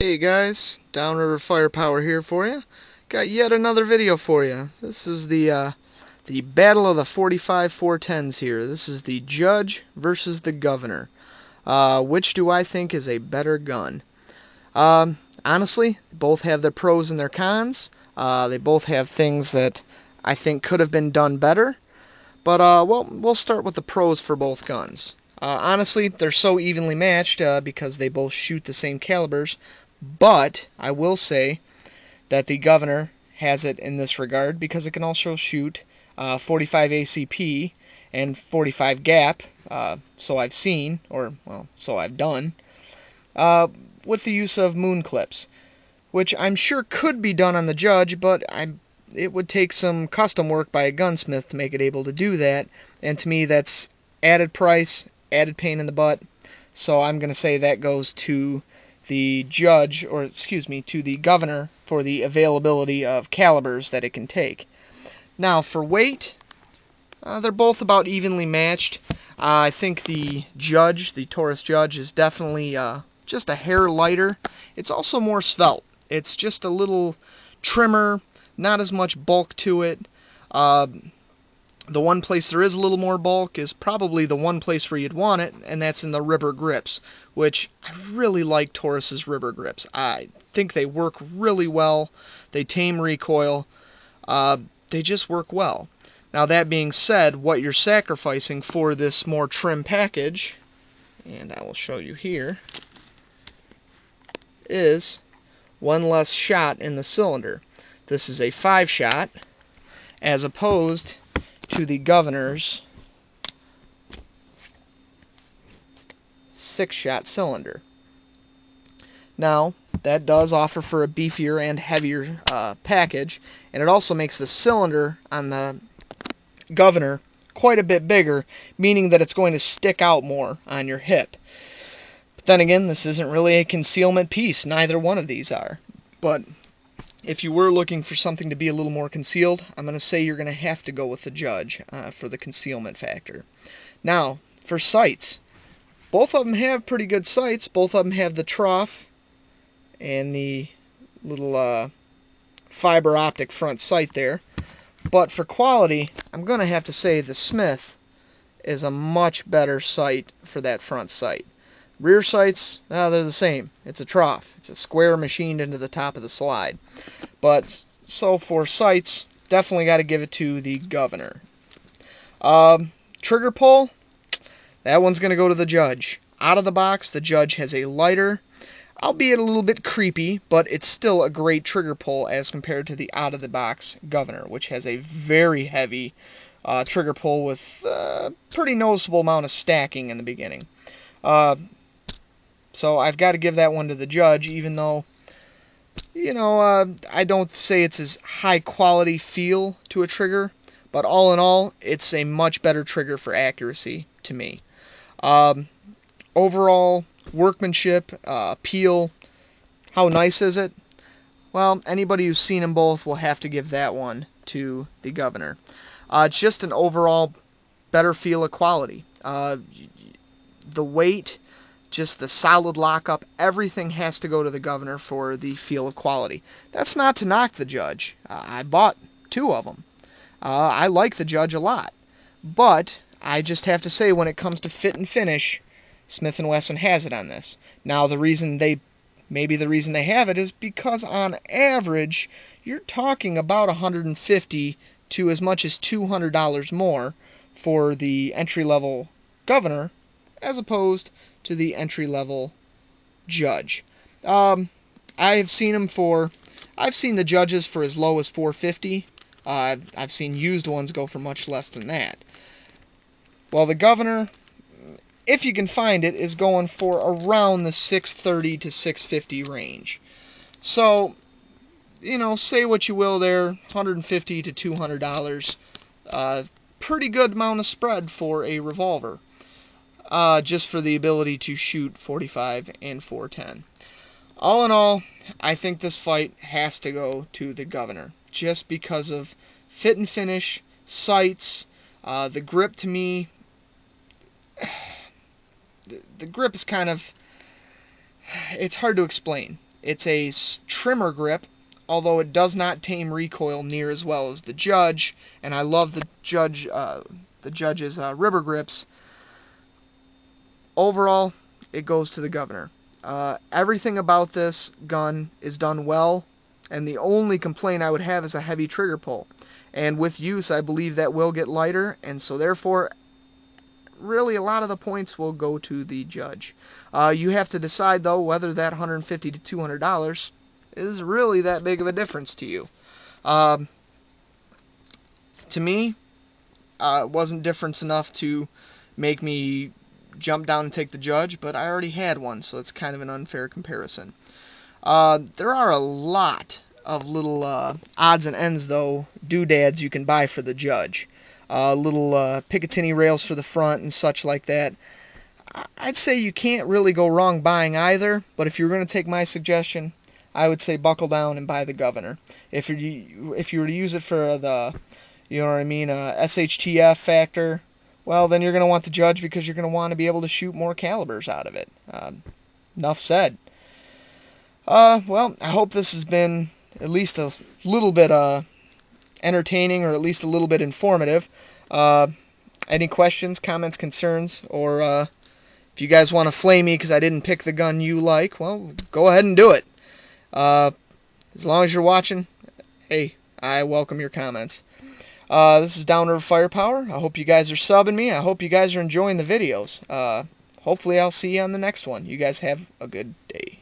Hey guys, Downriver Firepower here for you. Got yet another video for you. This is the battle of the 45 410s here. This is the Judge versus the Governor. Which do I think is a better gun? Honestly, both have their pros and their cons. They both have things that I think could have been done better. But well, we'll start with the pros for both guns. Honestly, they're so evenly matched because they both shoot the same calibers. But I will say that the Governor has it in this regard because it can also shoot 45 ACP and 45 gap. So I've seen, or well, so I've done, with the use of moon clips, which I'm sure could be done on the Judge, but it would take some custom work by a gunsmith to make it able to do that, and to me that's added price, added pain in the butt, so I'm going to say that goes to the Judge, or excuse me, to the Governor for the availability of calibers that it can take. Now for weight, they're both about evenly matched. I think the Judge, the Taurus Judge, is definitely just a hair lighter. It's also more svelte. It's just a little trimmer, not as much bulk to it. The one place there is a little more bulk is probably the one place where you'd want it, and that's in the ribber grips, which I really like Taurus's ribber grips. I think they work really well. They tame recoil. They just work well. Now that being said, what you're sacrificing for this more trim package, and I will show you here, is one less shot in the cylinder. This is a 5-shot as opposed to the Governor's 6-shot cylinder. Now, that does offer for a beefier and heavier package, and it also makes the cylinder on the Governor quite a bit bigger, meaning that it's going to stick out more on your hip. But then again, this isn't really a concealment piece. Neither one of these are. But if you were looking for something to be a little more concealed, I'm going to say you're going to have to go with the Judge for the concealment factor. Now, for sights, both of them have pretty good sights. Both of them have the trough and the little fiber optic front sight there. But for quality, I'm going to have to say the Smith is a much better sight for that front sight. Rear sights, they're the same. It's a trough. It's a square machined into the top of the slide. But so for sights, definitely got to give it to the Governor. Trigger pull, that one's going to go to the Judge. Out of the box, the Judge has a lighter, albeit a little bit creepy, but it's still a great trigger pull as compared to the out of the box Governor, which has a very heavy trigger pull with a pretty noticeable amount of stacking in the beginning. So I've got to give that one to the Judge, even though, you know, I don't say it's as high quality feel to a trigger, but all in all, it's a much better trigger for accuracy to me. Overall, workmanship, appeal, how nice is it? Well, anybody who's seen them both will have to give that one to the Governor. It's just an overall better feel of quality. The weight, just the solid lockup, everything has to go to the Governor for the feel of quality. That's not to knock the Judge. I bought 2 of them. I like the Judge a lot. But I just have to say, when it comes to fit and finish, Smith & Wesson has it on this. Now, maybe the reason they have it is because on average, you're talking about $150 to as much as $200 more for the entry-level Governor as opposed to the entry-level Judge. I've seen the Judges for as low as $450. I've seen used ones go for much less than that. Well, the Governor, if you can find it, is going for around the $630 to $650 range. So, you know, say what you will there, $150 to $200. Pretty good amount of spread for a revolver. Just for the ability to shoot 45 and 410. All in all, I think this fight has to go to the Governor, just because of fit and finish, sights, the grip to me. The grip is kind of, it's hard to explain. It's a trimmer grip, although it does not tame recoil near as well as the Judge, and I love the Judge's ribber grips. Overall, it goes to the Governor. Everything about this gun is done well, and the only complaint I would have is a heavy trigger pull. And with use, I believe that will get lighter, and so therefore, really a lot of the points will go to the Judge. You have to decide, though, whether that $150 to $200 is really that big of a difference to you. To me, it wasn't difference enough to make me jump down and take the Judge, but I already had one, so it's kind of an unfair comparison. There are a lot of little odds and ends, though, doodads you can buy for the Judge. Little Picatinny rails for the front and such like that. I'd say you can't really go wrong buying either, but if you're going to take my suggestion, I would say buckle down and buy the Governor. If you were to use it for the, you know what I mean, SHTF factor, well, then you're going to want the Judge because you're going to want to be able to shoot more calibers out of it. Enough said. Well, I hope this has been at least a little bit entertaining, or at least a little bit informative. Any questions, comments, concerns, or if you guys want to flame me because I didn't pick the gun you like, well, go ahead and do it. As long as you're watching, hey, I welcome your comments. This is Downriver Firepower. I hope you guys are subbing me. I hope you guys are enjoying the videos. Hopefully I'll see you on the next one. You guys have a good day.